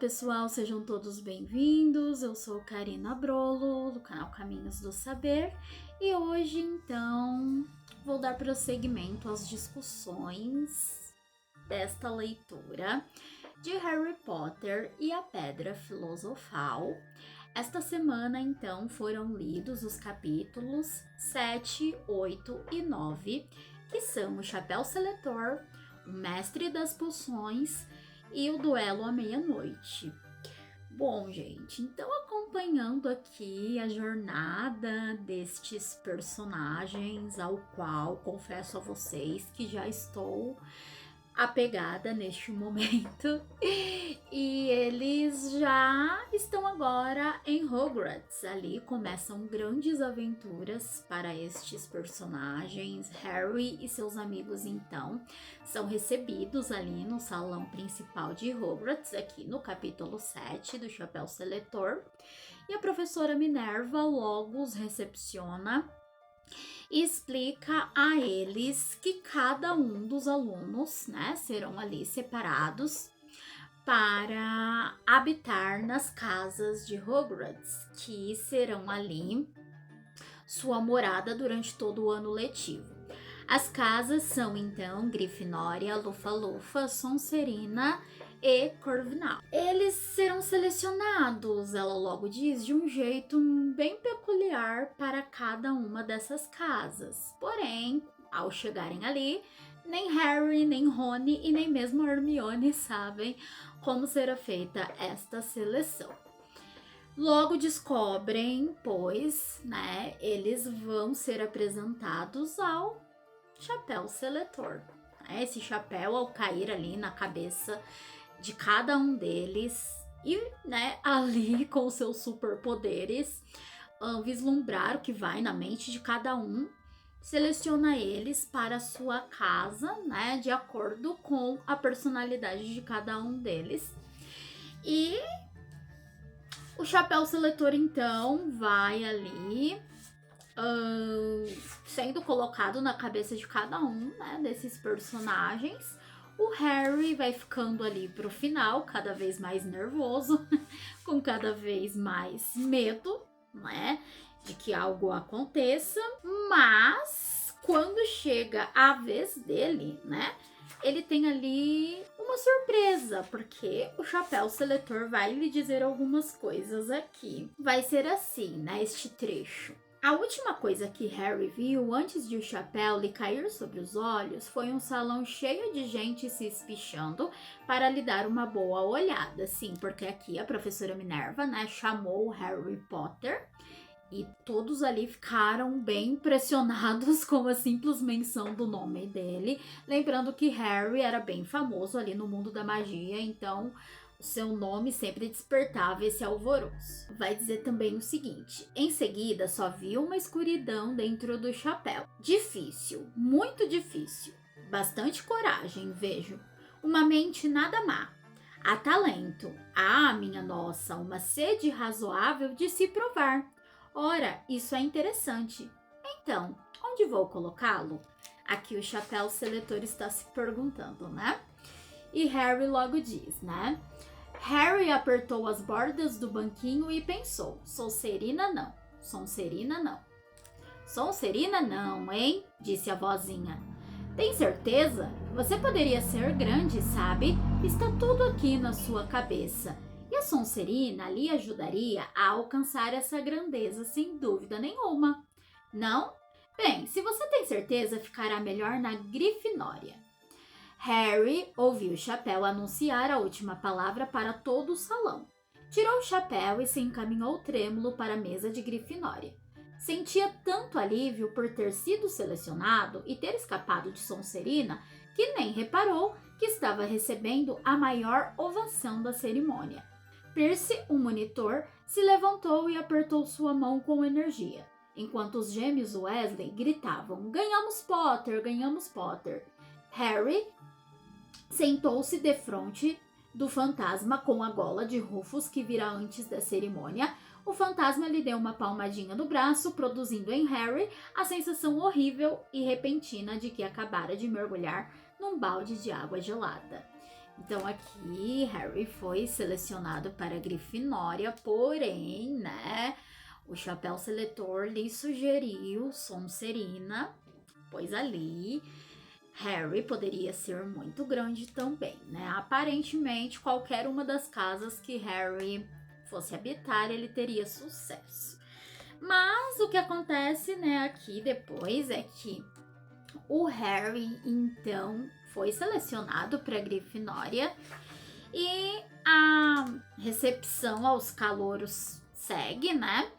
pessoal, sejam todos bem-vindos. Eu sou Karina Brolo, do canal Caminhos do Saber, e hoje então vou dar prosseguimento às discussões desta leitura de Harry Potter e a Pedra Filosofal. Esta semana então foram lidos os capítulos 7, 8 e 9, que são o Chapéu Seletor, o Mestre das Poções e o Duelo à Meia-Noite. Bom, gente, então acompanhando aqui a jornada destes personagens, ao qual confesso a vocês que já estou apegada neste momento, e eles já estão agora em Hogwarts. Ali começam grandes aventuras para estes personagens. Harry e seus amigos então são recebidos ali no salão principal de Hogwarts, aqui no capítulo 7 do Chapéu Seletor, e a professora Minerva logo os recepciona e explica a eles que cada um dos alunos, né, serão ali separados para habitar nas casas de Hogwarts, que serão ali sua morada durante todo o ano letivo. As casas são então Grifinória, Lufa-Lufa, Sonserina e Corvinal. Eles serão selecionados, ela logo diz, de um jeito bem peculiar para cada uma dessas casas. Porém, ao chegarem ali, nem Harry, nem Rony e nem mesmo Hermione sabem como será feita esta seleção. Logo descobrem, pois, né, eles vão ser apresentados ao Chapéu Seletor. Esse chapéu, ao cair ali na cabeça de cada um deles e, né, ali com seus superpoderes, vislumbrar o que vai na mente de cada um, seleciona eles para a sua casa, né, de acordo com a personalidade de cada um deles. E o Chapéu Seletor então vai ali sendo colocado na cabeça de cada um, né, desses personagens. O Harry vai ficando ali pro final, cada vez mais nervoso, com cada vez mais medo, né, de que algo aconteça. Mas quando chega a vez dele, né, ele tem ali uma surpresa, porque o Chapéu Seletor vai lhe dizer algumas coisas aqui. Vai ser assim, né, este trecho. A última coisa que Harry viu antes de o chapéu lhe cair sobre os olhos foi um salão cheio de gente se espichando para lhe dar uma boa olhada. Sim, porque aqui a professora Minerva, né, chamou Harry Potter e todos ali ficaram bem impressionados com a simples menção do nome dele. Lembrando que Harry era bem famoso ali no mundo da magia, então seu nome sempre despertava esse alvoroço. Vai dizer também o seguinte: em seguida só viu uma escuridão dentro do chapéu. Difícil, muito difícil. Bastante coragem, vejo. Uma mente nada má. Há talento. Ah, minha nossa, uma sede razoável de se provar. Ora, isso é interessante. Então, onde vou colocá-lo? Aqui o Chapéu Seletor está se perguntando, né? E Harry logo diz, né? Harry apertou as bordas do banquinho e pensou: Sonserina não, Sonserina não. Sonserina não, hein? Disse a vozinha. Tem certeza? Você poderia ser grande, sabe? Está tudo aqui na sua cabeça. E a Sonserina lhe ajudaria a alcançar essa grandeza sem dúvida nenhuma. Não? Bem, se você tem certeza, ficará melhor na Grifinória. Harry ouviu o chapéu anunciar a última palavra para todo o salão. Tirou o chapéu e se encaminhou trêmulo para a mesa de Grifinória. Sentia tanto alívio por ter sido selecionado e ter escapado de Sonserina que nem reparou que estava recebendo a maior ovação da cerimônia. Percy, o monitor, se levantou e apertou sua mão com energia, enquanto os gêmeos Weasley gritavam: "Ganhamos Potter! Ganhamos Potter!" Harry sentou-se defronte do fantasma com a gola de Rufus que vira antes da cerimônia. O fantasma lhe deu uma palmadinha no braço, produzindo em Harry a sensação horrível e repentina de que acabara de mergulhar num balde de água gelada. Então aqui Harry foi selecionado para a Grifinória, porém, né, o chapéu seletor lhe sugeriu Sonserina, pois ali Harry poderia ser muito grande também, né? Aparentemente, qualquer uma das casas que Harry fosse habitar, ele teria sucesso. Mas o que acontece, né, aqui depois é que o Harry, então, foi selecionado para a Grifinória e a recepção aos calouros segue, né?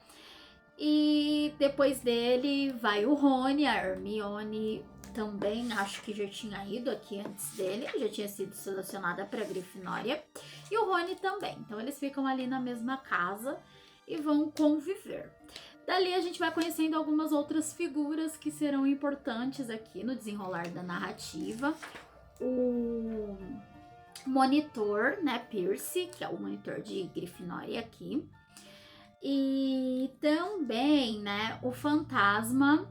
E depois dele vai o Rony, a Hermione também, acho que já tinha ido aqui antes dele, já tinha sido selecionada para a Grifinória, e o Rony também. Então eles ficam ali na mesma casa e vão conviver. Dali a gente vai conhecendo algumas outras figuras que serão importantes aqui no desenrolar da narrativa. O monitor, né, Percy, que é o monitor de Grifinória aqui. E também, né, o fantasma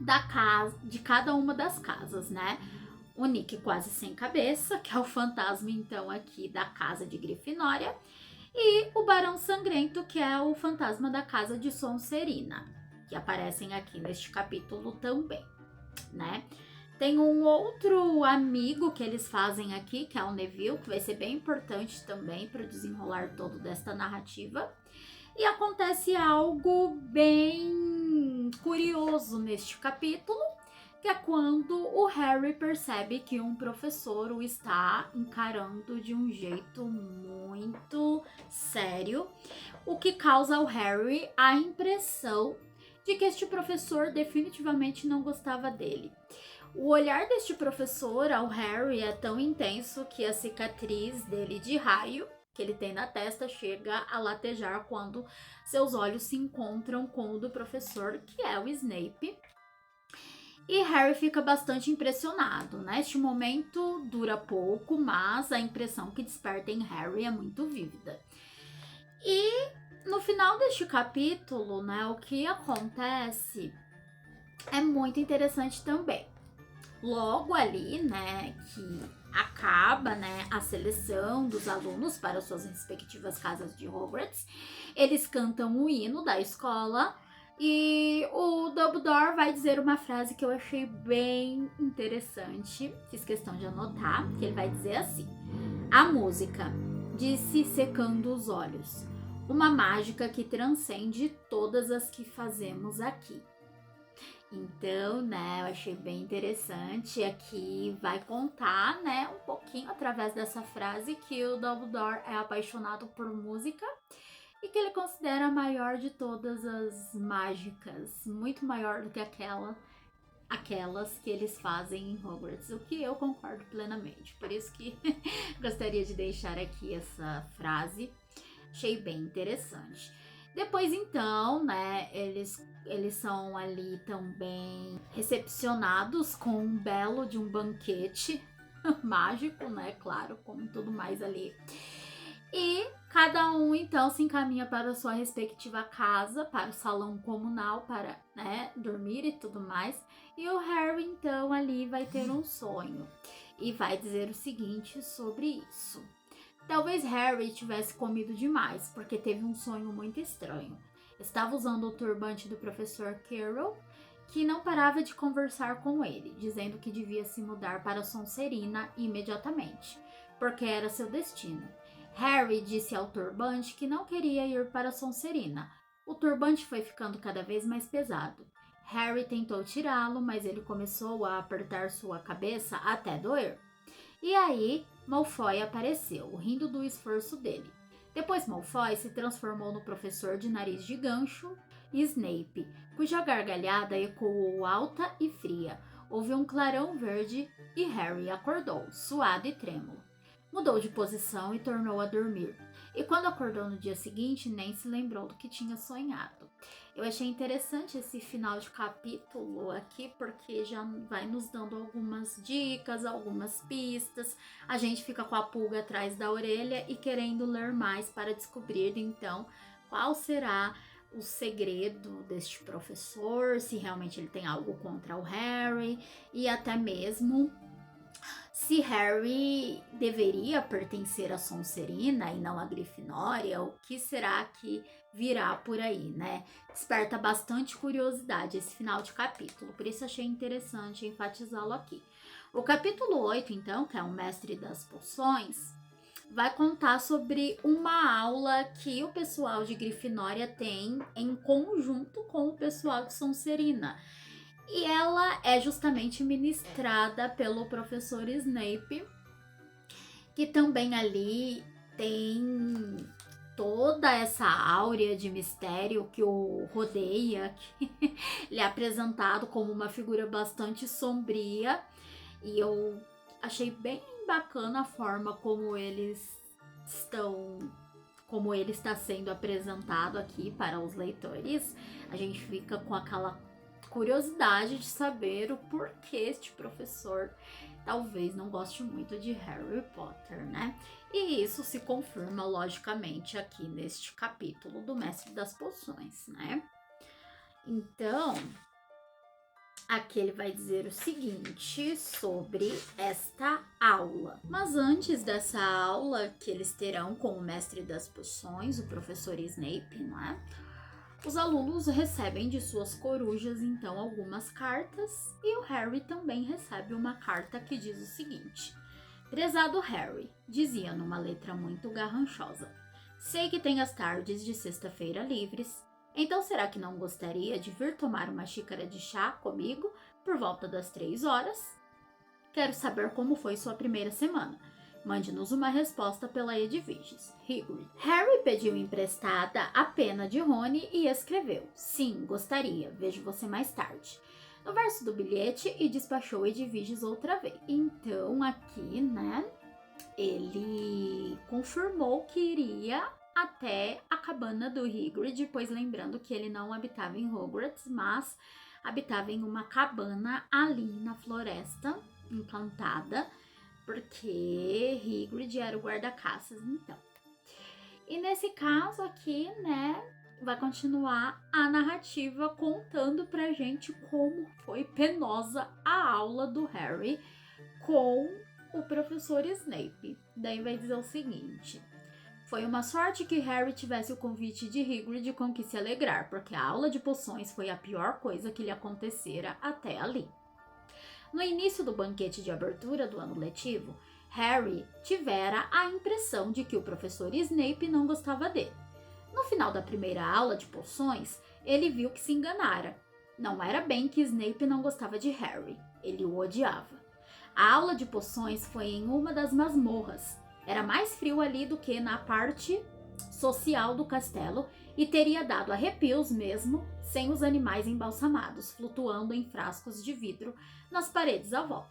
da casa, de cada uma das casas, né? O Nick quase sem cabeça, que é o fantasma, então, aqui da casa de Grifinória. E o Barão Sangrento, que é o fantasma da casa de Sonserina, que aparecem aqui neste capítulo também, né? Tem um outro amigo que eles fazem aqui, que é o Neville, que vai ser bem importante também para o desenrolar todo desta narrativa. E acontece algo bem curioso neste capítulo, que é quando o Harry percebe que um professor o está encarando de um jeito muito sério, o que causa ao Harry a impressão de que este professor definitivamente não gostava dele. O olhar deste professor ao Harry é tão intenso que a cicatriz dele de raio que ele tem na testa chega a latejar quando seus olhos se encontram com o do professor, que é o Snape. E Harry fica bastante impressionado, né? Este momento dura pouco, mas a impressão que desperta em Harry é muito vívida. E no final deste capítulo, né, o que acontece é muito interessante também. Logo ali, né, que acaba, né, a seleção dos alunos para suas respectivas casas de Hogwarts, eles cantam o hino da escola e o Dumbledore vai dizer uma frase que eu achei bem interessante, fiz questão de anotar, que ele vai dizer assim: a música, disse secando os olhos, uma mágica que transcende todas as que fazemos aqui. Então, né, eu achei bem interessante. Aqui vai contar, né, um pouquinho através dessa frase que o Dumbledore é apaixonado por música e que ele considera a maior de todas as mágicas, muito maior do que aquelas que eles fazem em Hogwarts, o que eu concordo plenamente. Por isso que gostaria de deixar aqui essa frase. Achei bem interessante. Depois, então, né, eles são ali também recepcionados com um belo de um banquete mágico, né, claro, como tudo mais ali. E cada um, então, se encaminha para a sua respectiva casa, para o salão comunal, para, né, dormir e tudo mais. E o Harry, então, ali vai ter um sonho e vai dizer o seguinte sobre isso. Talvez Harry tivesse comido demais, porque teve um sonho muito estranho. Estava usando o turbante do professor Quirrell, que não parava de conversar com ele, dizendo que devia se mudar para Sonserina imediatamente, porque era seu destino. Harry disse ao turbante que não queria ir para Sonserina. O turbante foi ficando cada vez mais pesado. Harry tentou tirá-lo, mas ele começou a apertar sua cabeça até doer. E aí, Malfoy apareceu, rindo do esforço dele. Depois Malfoy se transformou no professor de nariz de gancho, Snape, cuja gargalhada ecoou alta e fria. Houve um clarão verde e Harry acordou, suado e trêmulo. Mudou de posição e tornou a dormir. E quando acordou no dia seguinte, nem se lembrou do que tinha sonhado. Eu achei interessante esse final de capítulo aqui, porque já vai nos dando algumas dicas, algumas pistas. A gente fica com a pulga atrás da orelha e querendo ler mais para descobrir, então, qual será o segredo deste professor, se realmente ele tem algo contra o Harry, e até mesmo se Harry deveria pertencer à Sonserina e não à Grifinória, o que será que virá por aí, né? Desperta bastante curiosidade esse final de capítulo, por isso achei interessante enfatizá-lo aqui. O capítulo 8, então, que é o Mestre das Poções, vai contar sobre uma aula que o pessoal de Grifinória tem em conjunto com o pessoal de Sonserina. E ela é justamente ministrada pelo professor Snape, que também ali tem toda essa áurea de mistério que o rodeia, que ele é apresentado como uma figura bastante sombria. E eu achei bem bacana a forma como ele está sendo apresentado aqui para os leitores. A gente fica com aquela curiosidade de saber o porquê este professor talvez não goste muito de Harry Potter, né? E isso se confirma logicamente aqui neste capítulo do Mestre das Poções, né? Então, aqui ele vai dizer o seguinte sobre esta aula. Mas antes dessa aula que eles terão com o Mestre das Poções, o professor Snape, não é? Os alunos recebem de suas corujas, então, algumas cartas, e o Harry também recebe uma carta que diz o seguinte: Prezado Harry, dizia numa letra muito garranchosa, sei que tem as tardes de sexta-feira livres, então será que não gostaria de vir tomar uma xícara de chá comigo por volta das 3 horas? Quero saber como foi sua primeira semana. Mande-nos uma resposta pela Edviges. Hagrid. Harry pediu emprestada a pena de Rony e escreveu: Sim, gostaria. Vejo você mais tarde. No verso do bilhete e despachou Edviges outra vez. Então aqui, né, ele confirmou que iria até a cabana do Hagrid, pois lembrando que ele não habitava em Hogwarts, mas habitava em uma cabana ali na Floresta Encantada, porque Hagrid era o guarda-caças, então. E nesse caso aqui, né, vai continuar a narrativa contando pra gente como foi penosa a aula do Harry com o professor Snape. Daí vai dizer o seguinte: foi uma sorte que Harry tivesse o convite de Hagrid com que se alegrar, porque a aula de poções foi a pior coisa que lhe acontecera até ali. No início do banquete de abertura do ano letivo, Harry tivera a impressão de que o professor Snape não gostava dele. No final da primeira aula de poções, ele viu que se enganara. Não era bem que Snape não gostava de Harry, ele o odiava. A aula de poções foi em uma das masmorras. Era mais frio ali do que na parte social do castelo e teria dado arrepios mesmo sem os animais embalsamados flutuando em frascos de vidro nas paredes à volta.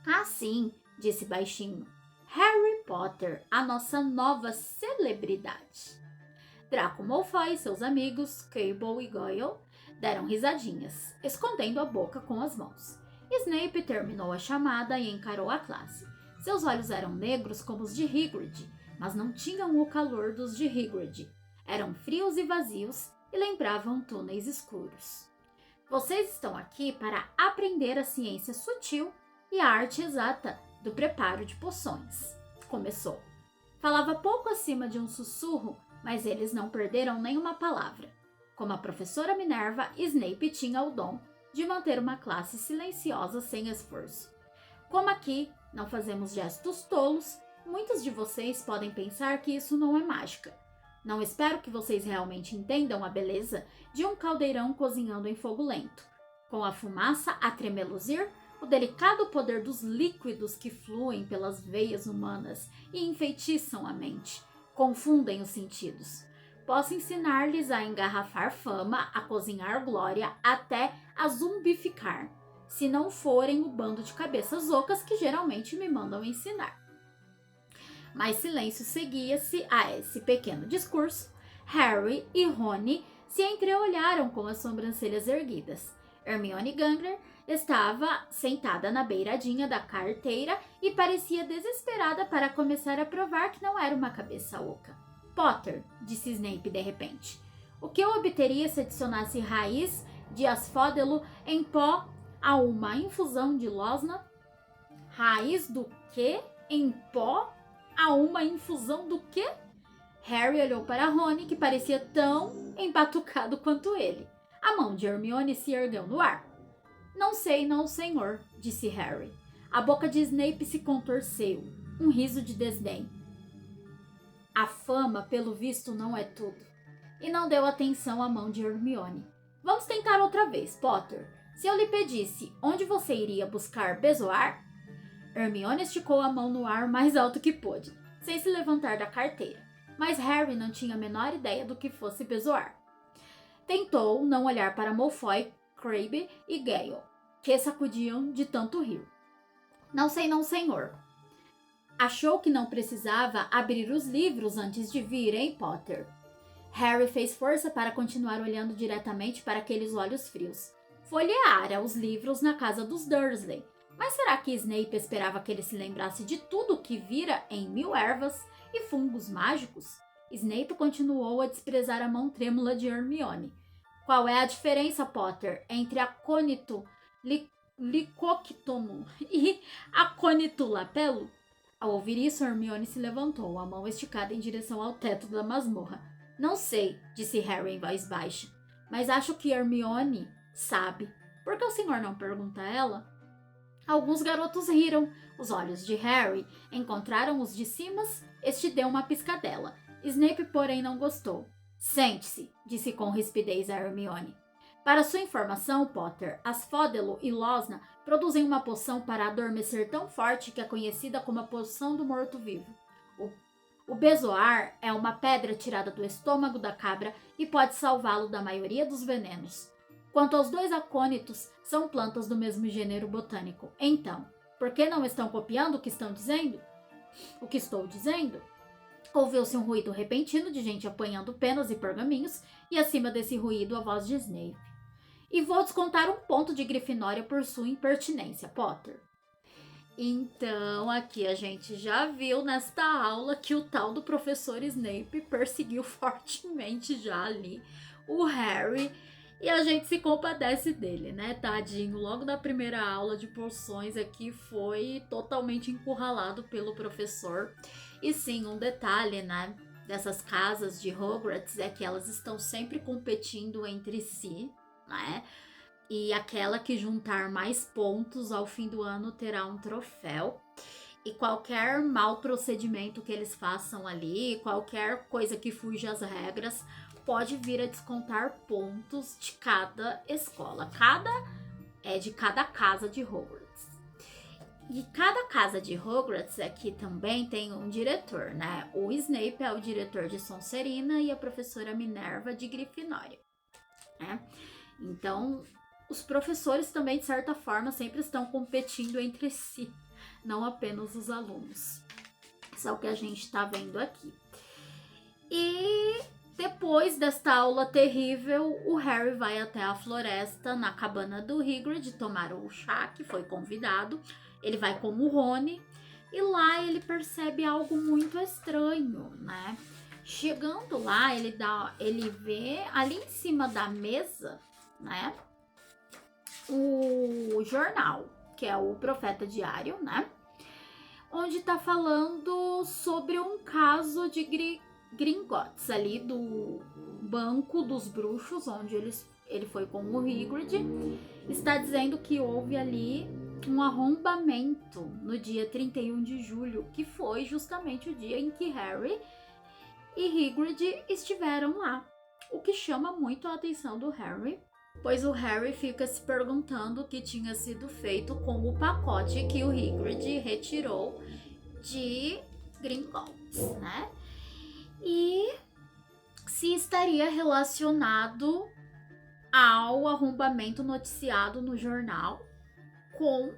Assim, disse baixinho, Harry Potter, a nossa nova celebridade. Draco Malfoy e seus amigos, Cable e Goyle, deram risadinhas, escondendo a boca com as mãos. Snape terminou a chamada e encarou a classe. Seus olhos eram negros como os de Hagrid, mas não tinham o calor dos de Hagrid. Eram frios e vazios e lembravam túneis escuros. Vocês estão aqui para aprender a ciência sutil e a arte exata do preparo de poções. Começou. Falava pouco acima de um sussurro, mas eles não perderam nenhuma palavra. Como a professora Minerva, Snape tinha o dom de manter uma classe silenciosa sem esforço. Como aqui não fazemos gestos tolos, muitos de vocês podem pensar que isso não é mágica. Não espero que vocês realmente entendam a beleza de um caldeirão cozinhando em fogo lento, com a fumaça a tremeluzir, o delicado poder dos líquidos que fluem pelas veias humanas e enfeitiçam a mente, confundem os sentidos. Posso ensinar-lhes a engarrafar fama, a cozinhar glória, até a zumbificar, se não forem o bando de cabeças ocas que geralmente me mandam ensinar. Mas silêncio seguia-se a esse pequeno discurso. Harry e Rony se entreolharam com as sobrancelhas erguidas. Hermione Granger estava sentada na beiradinha da carteira e parecia desesperada para começar a provar que não era uma cabeça oca. Potter, disse Snape de repente, o que eu obteria se adicionasse raiz de asfódelo em pó a uma infusão de losna? Raiz do quê? Em pó? A uma infusão do quê? Harry olhou para Rony, que parecia tão embatucado quanto ele. A mão de Hermione se ergueu no ar. Não sei, não, senhor, disse Harry. A boca de Snape se contorceu. Um riso de desdém. A fama, pelo visto, não é tudo. E não deu atenção à mão de Hermione. Vamos tentar outra vez, Potter. Se eu lhe pedisse onde você iria buscar Bezoar? Hermione esticou a mão no ar mais alto que pôde, sem se levantar da carteira. Mas Harry não tinha a menor ideia do que fosse Bezoar. Tentou não olhar para Malfoy, Crabbe e Gale, que sacudiam de tanto rir. Não sei não, senhor. Achou que não precisava abrir os livros antes de vir, hein, Potter? Harry fez força para continuar olhando diretamente para aqueles olhos frios. Folheara os livros na casa dos Dursley. Mas será que Snape esperava que ele se lembrasse de tudo o que vira em Mil Ervas e Fungos Mágicos? Snape continuou a desprezar a mão trêmula de Hermione. Qual é a diferença, Potter, entre acônito licoctono e acônito lapelo? Ao ouvir isso, Hermione se levantou, a mão esticada em direção ao teto da masmorra. Não sei, disse Harry em voz baixa, mas acho que Hermione sabe. Por que o senhor não pergunta a ela? Alguns garotos riram. Os olhos de Harry encontraram os de Simas. Este deu uma piscadela. Snape, porém, não gostou. Sente-se, disse com rispidez a Hermione. Para sua informação, Potter, as Fódelo e Losna produzem uma poção para adormecer tão forte que é conhecida como a poção do morto-vivo. O Bezoar é uma pedra tirada do estômago da cabra e pode salvá-lo da maioria dos venenos. Quanto aos dois acônitos, são plantas do mesmo gênero botânico. Então, por que não estão copiando o que estão dizendo? O que estou dizendo? Ouviu-se um ruído repentino de gente apanhando penas e pergaminhos, e acima desse ruído a voz de Snape. E vou descontar um ponto de Grifinória por sua impertinência, Potter. Então, aqui a gente já viu nesta aula que o tal do professor Snape perseguiu fortemente já ali o Harry. E a gente se compadece dele, né, tadinho? Logo na primeira aula de poções aqui foi totalmente encurralado pelo professor. E sim, um detalhe, né, dessas casas de Hogwarts é que elas estão sempre competindo entre si, né? E aquela que juntar mais pontos ao fim do ano terá um troféu. E qualquer mau procedimento que eles façam ali, qualquer coisa que fuja às regras, pode vir a descontar pontos de cada escola. De cada casa de Hogwarts. E cada casa de Hogwarts aqui também tem um diretor, né? O Snape é o diretor de Sonserina e a professora Minerva de Grifinória, né? Então, os professores também, de certa forma, sempre estão competindo entre si, não apenas os alunos. Isso é o que a gente está vendo aqui. E depois desta aula terrível, o Harry vai até a floresta, na cabana do Hagrid, tomar o chá, que foi convidado. Ele vai com o Rony, e lá ele percebe algo muito estranho, né? Chegando lá, ele vê ali em cima da mesa, né, o jornal, que é o Profeta Diário, né? Onde tá falando sobre um caso de Gringotts ali do Banco dos Bruxos, onde ele foi com o Hagrid. Está dizendo que houve ali um arrombamento no dia 31 de julho, que foi justamente o dia em que Harry e Hagrid estiveram lá. O que chama muito a atenção do Harry, pois o Harry fica se perguntando o que tinha sido feito com o pacote que o Hagrid retirou de Gringotts, né? E se estaria relacionado ao arrombamento noticiado no jornal com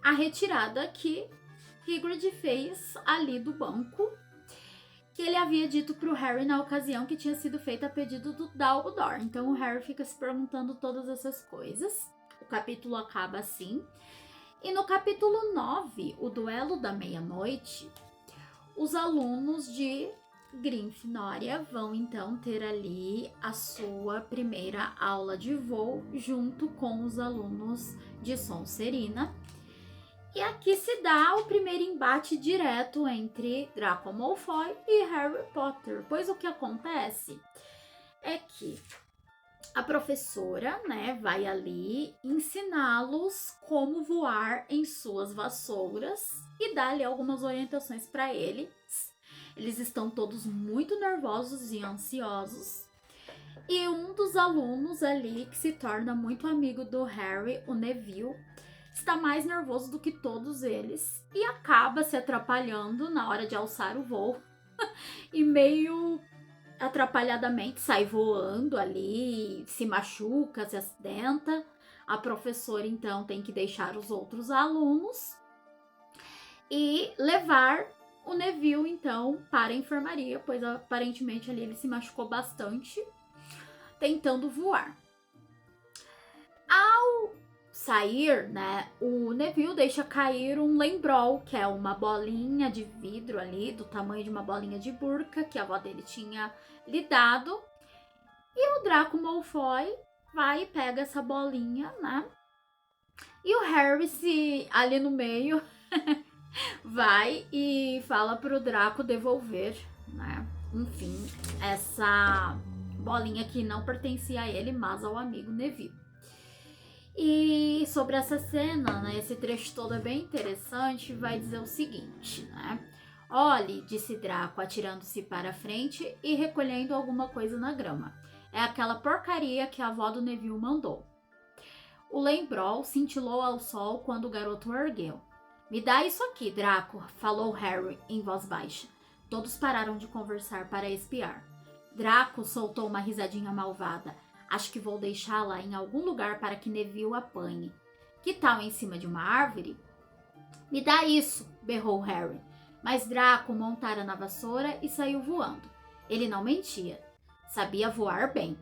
a retirada que Hagrid fez ali do banco, que ele havia dito para o Harry na ocasião que tinha sido feita a pedido do Dumbledore. Então o Harry fica se perguntando todas essas coisas. O capítulo acaba assim. E no capítulo 9, o duelo da meia-noite, os alunos de Grifinória vão então ter ali a sua primeira aula de voo junto com os alunos de Sonserina. E aqui se dá o primeiro embate direto entre Draco Malfoy e Harry Potter, pois o que acontece é que a professora, né, vai ali ensiná-los como voar em suas vassouras e dá ali algumas orientações para eles. Eles estão todos muito nervosos e ansiosos. E um dos alunos ali, que se torna muito amigo do Harry, o Neville, está mais nervoso do que todos eles e acaba se atrapalhando na hora de alçar o voo e meio atrapalhadamente sai voando ali, se machuca, se acidenta. A professora então tem que deixar os outros alunos e levar o Neville então para a enfermaria, pois aparentemente ali ele se machucou bastante tentando voar. Ao sair, né, o Neville deixa cair um lembrol, que é uma bolinha de vidro ali, do tamanho de uma bolinha de burca, que a avó dele tinha lhe dado. E o Draco Malfoy vai e pega essa bolinha, né? E o Harry, ali no meio, vai e fala pro Draco devolver, né? Enfim, essa bolinha que não pertencia a ele, mas ao amigo Neville. E sobre essa cena, né, esse trecho todo é bem interessante, vai dizer o seguinte, né? Olhe, disse Draco, atirando-se para a frente e recolhendo alguma coisa na grama. É aquela porcaria que a avó do Neville mandou. O lembrol cintilou ao sol quando o garoto o ergueu. Me dá isso aqui, Draco, falou Harry em voz baixa. Todos pararam de conversar para espiar. Draco soltou uma risadinha malvada. Acho que vou deixá-la em algum lugar para que Neville apanhe. Que tal em cima de uma árvore? Me dá isso, berrou Harry. Mas Draco montara na vassoura e saiu voando. Ele não mentia. Sabia voar bem.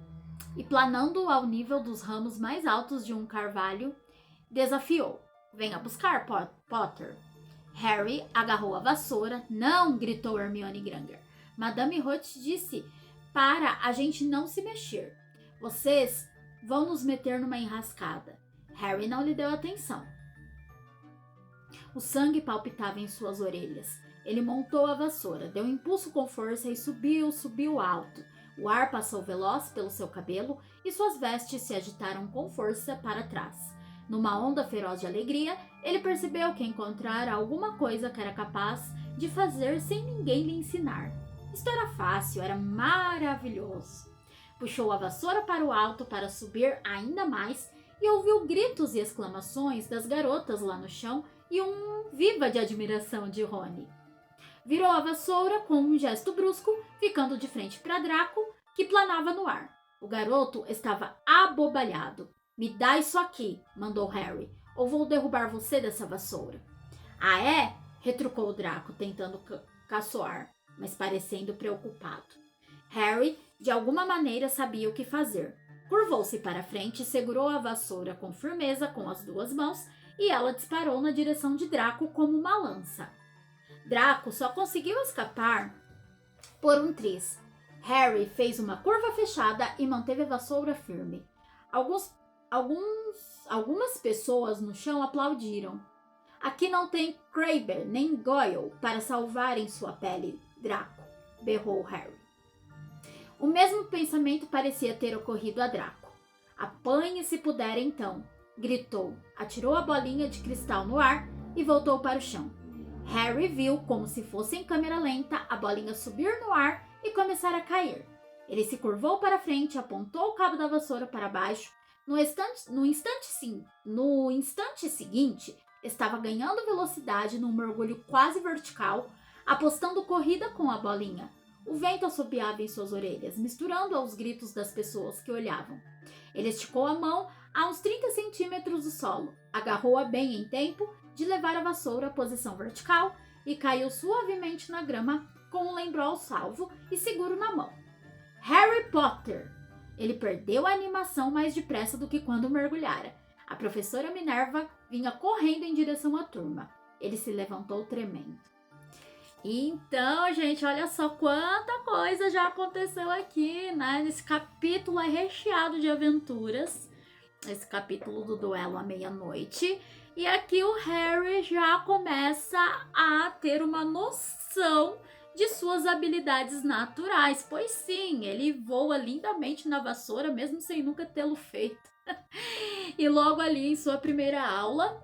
E planando ao nível dos ramos mais altos de um carvalho, desafiou. Venha buscar, Potter. Harry agarrou a vassoura. Não, gritou Hermione Granger. Madame Roth disse para a gente não se mexer. Vocês vão nos meter numa enrascada. Harry não lhe deu atenção. O sangue palpitava em suas orelhas. Ele montou a vassoura, deu um impulso com força e subiu alto. O ar passou veloz pelo seu cabelo e suas vestes se agitaram com força para trás. Numa onda feroz de alegria, ele percebeu que encontrara alguma coisa que era capaz de fazer sem ninguém lhe ensinar. Isto era fácil, era maravilhoso. Puxou a vassoura para o alto para subir ainda mais e ouviu gritos e exclamações das garotas lá no chão e um viva de admiração de Rony. Virou a vassoura com um gesto brusco, ficando de frente para Draco, que planava no ar. O garoto estava abobalhado. Me dá isso aqui, mandou Harry, ou vou derrubar você dessa vassoura. Ah, é? Retrucou Draco, tentando caçoar, mas parecendo preocupado. Harry, de alguma maneira, sabia o que fazer. Curvou-se para frente e segurou a vassoura com firmeza com as duas mãos e ela disparou na direção de Draco como uma lança. Draco só conseguiu escapar por um triz. Harry fez uma curva fechada e manteve a vassoura firme. Algumas pessoas no chão aplaudiram. Aqui não tem Crabbe nem Goyle para salvarem sua pele, Draco, berrou Harry. O mesmo pensamento parecia ter ocorrido a Draco. Apanhe se puder então, gritou, atirou a bolinha de cristal no ar e voltou para o chão. Harry viu, como se fosse em câmera lenta, a bolinha subir no ar e começar a cair. Ele se curvou para frente, apontou o cabo da vassoura para baixo. No instante seguinte, estava ganhando velocidade num mergulho quase vertical, apostando corrida com a bolinha. O vento assobiava em suas orelhas, misturando aos gritos das pessoas que olhavam. Ele esticou a mão a uns 30 centímetros do solo, agarrou-a bem em tempo de levar a vassoura à posição vertical e caiu suavemente na grama com um lembrol salvo e seguro na mão. Harry Potter! Ele perdeu a animação mais depressa do que quando mergulhara. A professora Minerva vinha correndo em direção à turma. Ele se levantou tremendo. Então, gente, olha só quanta coisa já aconteceu aqui, né? Esse capítulo é recheado de aventuras. Esse capítulo do duelo à meia-noite. E aqui o Harry já começa a ter uma noção de suas habilidades naturais, pois sim, ele voa lindamente na vassoura, mesmo sem nunca tê-lo feito. E logo ali em sua primeira aula,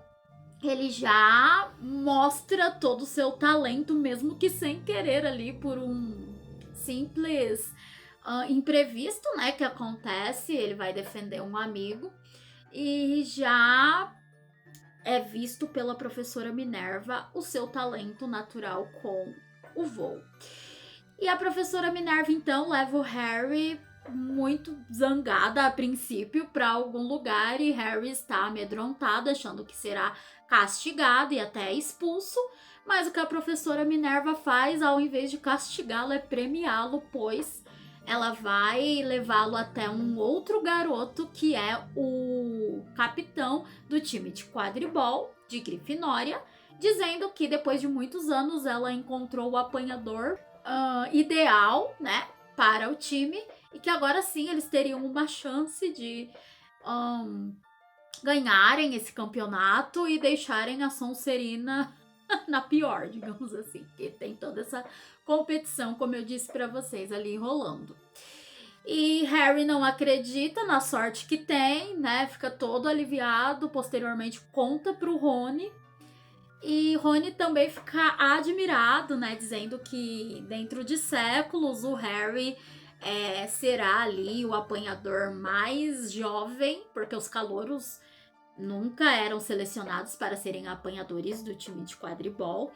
ele já mostra todo o seu talento, mesmo que sem querer ali por um simples imprevisto, né, que acontece. Ele vai defender um amigo e já é visto pela professora Minerva o seu talento natural com o voo. E a professora Minerva então leva o Harry muito zangada a princípio para algum lugar, e Harry está amedrontado, achando que será castigado e até expulso. Mas o que a professora Minerva faz, ao invés de castigá-lo, é premiá-lo, pois ela vai levá-lo até um outro garoto que é o capitão do time de quadribol de Grifinória, dizendo que depois de muitos anos ela encontrou o apanhador ideal, né, para o time, e que agora sim eles teriam uma chance de ganharem esse campeonato e deixarem a Sonserina na pior, digamos assim, porque tem toda essa competição, como eu disse para vocês, ali rolando. E Harry não acredita na sorte que tem, né? Fica todo aliviado, posteriormente conta pro Rony. E Rony também fica admirado, né? Dizendo que dentro de séculos o Harry será ali o apanhador mais jovem, porque os calouros nunca eram selecionados para serem apanhadores do time de quadribol,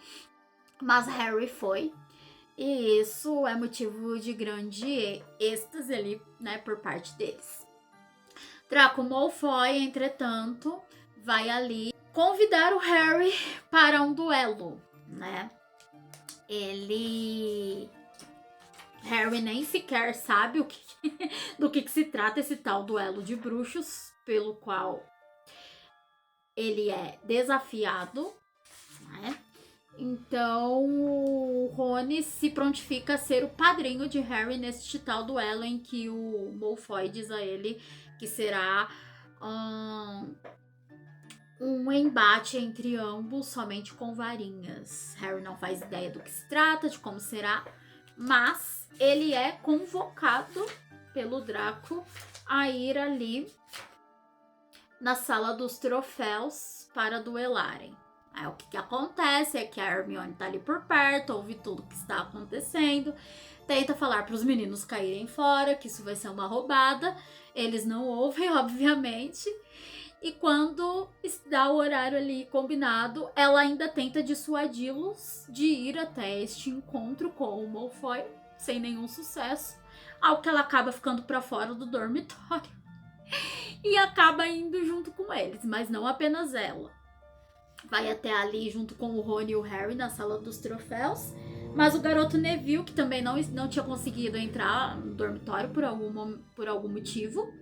mas Harry foi, e isso é motivo de grande êxtase ali, né, por parte deles. Draco Malfoy, entretanto, vai ali convidar o Harry para um duelo, né? Harry nem sequer sabe do que se trata esse tal duelo de bruxos, pelo qual ele é desafiado, né? Então o Rony se prontifica a ser o padrinho de Harry neste tal duelo, em que o Malfoy diz a ele que será um embate entre ambos somente com varinhas. Harry não faz ideia do que se trata, de como será, mas ele é convocado pelo Draco a ir ali na sala dos troféus para duelarem. Aí o que acontece é que a Hermione tá ali por perto, ouve tudo que está acontecendo, tenta falar para os meninos caírem fora, que isso vai ser uma roubada. Eles não ouvem, obviamente. E quando dá o horário ali combinado, ela ainda tenta dissuadi-los de ir até este encontro com o Malfoy, sem nenhum sucesso, ao que ela acaba ficando para fora do dormitório e acaba indo junto com eles, mas não apenas ela. Vai até ali junto com o Rony e o Harry na sala dos troféus, mas o garoto Neville, que também não tinha conseguido entrar no dormitório por algum motivo,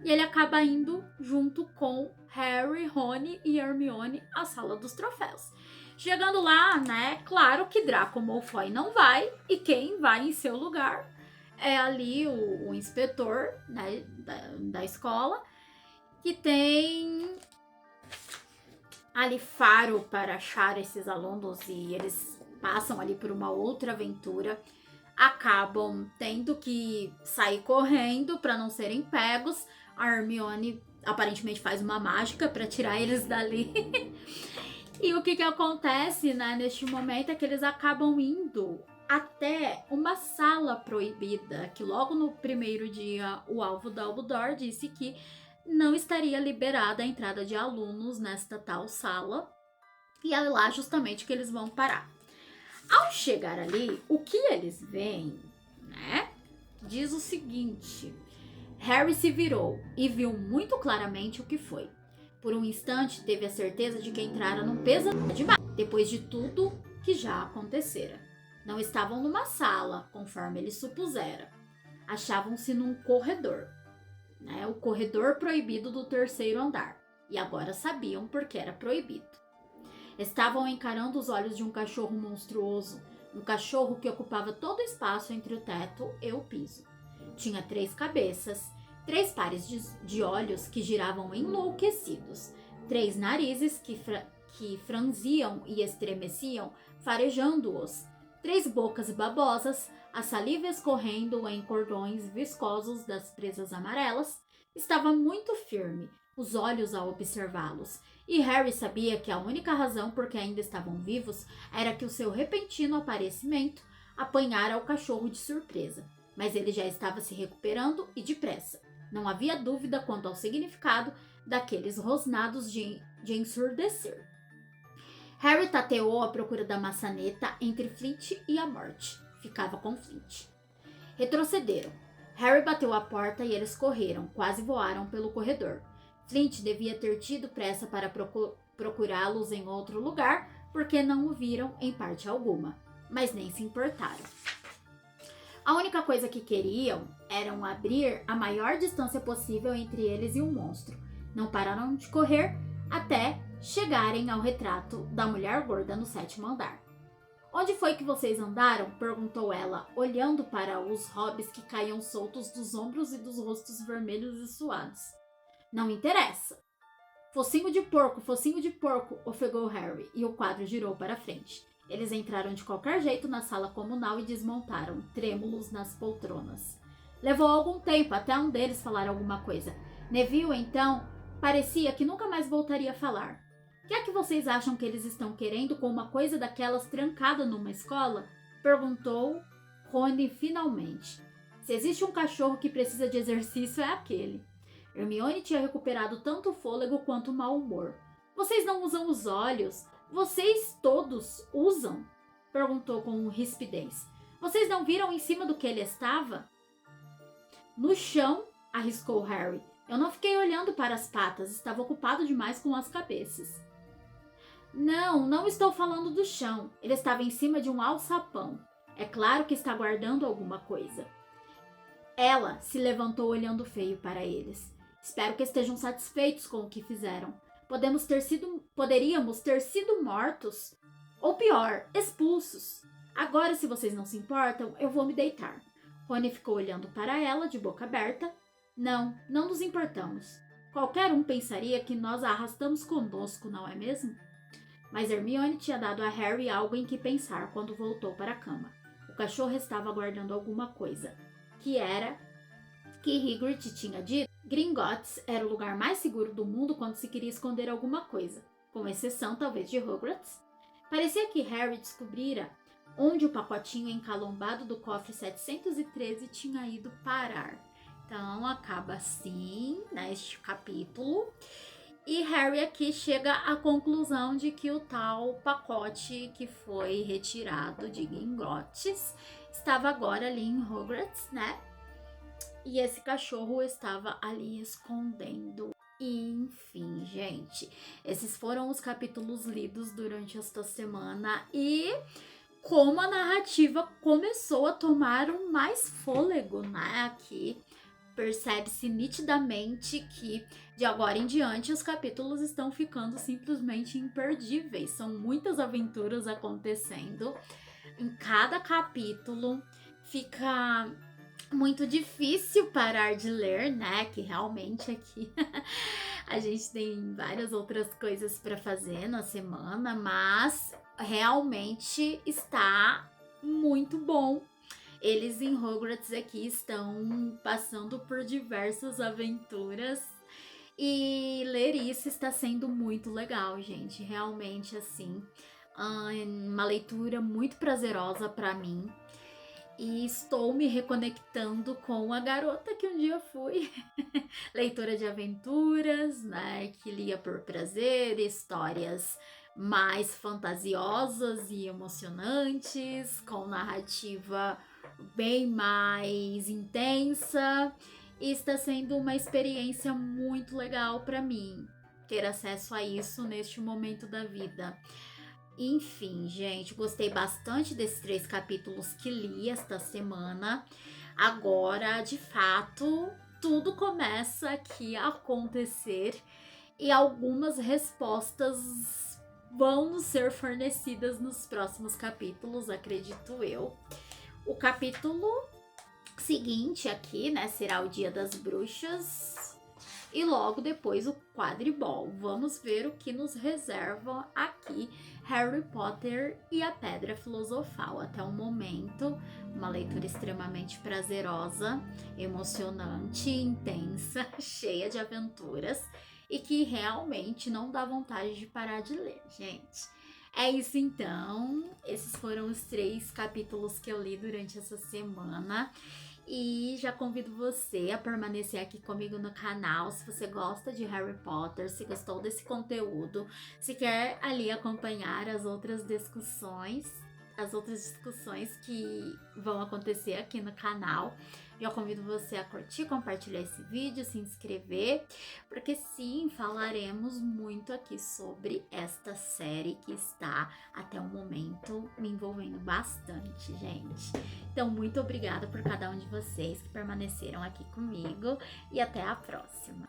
e ele acaba indo junto com Harry, Rony e Hermione à sala dos troféus. Chegando lá, né, claro que Draco Malfoy não vai, e quem vai em seu lugar é ali o inspetor, né, da escola, que tem ali faro para achar esses alunos, e eles passam ali por uma outra aventura, acabam tendo que sair correndo para não serem pegos. A Hermione aparentemente faz uma mágica para tirar eles dali. E o que acontece, né, neste momento é que eles acabam indo até uma sala proibida, que logo no primeiro dia o alvo Dumbledore disse que não estaria liberada a entrada de alunos nesta tal sala, e é lá justamente que eles vão parar. Ao chegar ali, o que eles veem, né, diz o seguinte: Harry se virou e viu muito claramente o que foi. Por um instante, teve a certeza de que entrara num pesadelo demais, depois de tudo que já acontecera. Não estavam numa sala, conforme ele supusera. Achavam-se num corredor, né? O corredor proibido do terceiro andar. E agora sabiam por que era proibido. Estavam encarando os olhos de um cachorro monstruoso, um cachorro que ocupava todo o espaço entre o teto e o piso. Tinha 3 cabeças, 3 pares de olhos que giravam enlouquecidos, 3 narizes que franziam e estremeciam, farejando-os, 3 bocas babosas, a saliva escorrendo em cordões viscosos das presas amarelas. Estava muito firme, os olhos a observá-los, e Harry sabia que a única razão por que ainda estavam vivos era que o seu repentino aparecimento apanhara o cachorro de surpresa. Mas ele já estava se recuperando e depressa. Não havia dúvida quanto ao significado daqueles rosnados de ensurdecer. Harry tateou à procura da maçaneta entre Flint e a morte. Ficava com Flint. Retrocederam. Harry bateu a porta e eles correram, quase voaram pelo corredor. Flint devia ter tido pressa para procurá-los em outro lugar, porque não o viram em parte alguma, mas nem se importaram. A única coisa que queriam era abrir a maior distância possível entre eles e o monstro. Não pararam de correr até chegarem ao retrato da mulher gorda no 7º andar. Onde foi que vocês andaram? Perguntou ela, olhando para os hobbies que caíam soltos dos ombros e dos rostos vermelhos e suados. Não interessa. Focinho de porco, ofegou Harry, e o quadro girou para frente. Eles entraram de qualquer jeito na sala comunal e desmontaram, trêmulos nas poltronas. Levou algum tempo até um deles falar alguma coisa. Neville, então, parecia que nunca mais voltaria a falar. O que é que vocês acham que eles estão querendo com uma coisa daquelas trancada numa escola? Perguntou Rony finalmente. Se existe um cachorro que precisa de exercício, é aquele. Hermione tinha recuperado tanto o fôlego quanto o mau humor. Vocês não usam os olhos? Vocês todos usam? Perguntou com rispidez. Vocês não viram em cima do que ele estava? No chão, arriscou Harry. Eu não fiquei olhando para as patas, estava ocupado demais com as cabeças. Não estou falando do chão. Ele estava em cima de um alçapão. É claro que está guardando alguma coisa. Ela se levantou olhando feio para eles. Espero que estejam satisfeitos com o que fizeram. Poderíamos ter sido mortos. Ou pior, expulsos. Agora, se vocês não se importam, eu vou me deitar. Rony ficou olhando para ela de boca aberta. Não nos importamos. Qualquer um pensaria que nós a arrastamos conosco, não é mesmo? Mas Hermione tinha dado a Harry algo em que pensar quando voltou para a cama. O cachorro estava aguardando alguma coisa. Que era que Hagrid tinha dito. Gringotts era o lugar mais seguro do mundo quando se queria esconder alguma coisa, com exceção talvez de Hogwarts. Parecia que Harry descobrira onde o pacotinho encalombado do cofre 713 tinha ido parar. Então acaba assim, neste capítulo. E Harry aqui chega à conclusão de que o tal pacote que foi retirado de Gringotts estava agora ali em Hogwarts, né? E esse cachorro estava ali escondendo. Enfim, gente, esses foram os capítulos lidos durante esta semana e como a narrativa começou a tomar um mais fôlego, né? Aqui percebe-se nitidamente que de agora em diante os capítulos estão ficando simplesmente imperdíveis. São muitas aventuras acontecendo. Em cada capítulo fica muito difícil parar de ler, né? Que realmente aqui a gente tem várias outras coisas para fazer na semana, mas realmente está muito bom. Eles em Hogwarts aqui estão passando por diversas aventuras e ler isso está sendo muito legal, gente. Realmente, assim, uma leitura muito prazerosa para mim. E estou me reconectando com a garota que um dia fui. Leitora de aventuras, né? Que lia por prazer, histórias mais fantasiosas e emocionantes, com narrativa bem mais intensa. E está sendo uma experiência muito legal para mim ter acesso a isso neste momento da vida. Enfim, gente, gostei bastante desses 3 capítulos que li esta semana. Agora, de fato, tudo começa aqui a acontecer e algumas respostas vão nos ser fornecidas nos próximos capítulos, acredito eu. O capítulo seguinte aqui, né, será o Dia das Bruxas. e logo depois o quadribol. Vamos ver o que nos reserva aqui Harry Potter e a Pedra Filosofal. Até o momento, uma leitura extremamente prazerosa, emocionante, intensa, cheia de aventuras e que realmente não dá vontade de parar de ler, gente. É isso então, esses foram os 3 capítulos que eu li durante essa semana. E já convido você a permanecer aqui comigo no canal, se você gosta de Harry Potter, se gostou desse conteúdo, se quer ali acompanhar as outras discussões que vão acontecer aqui no canal. Eu convido você a curtir, compartilhar esse vídeo, se inscrever, porque sim, falaremos muito aqui sobre esta série que está, até o momento, me envolvendo bastante, gente. Então, muito obrigada por cada um de vocês que permaneceram aqui comigo e até a próxima.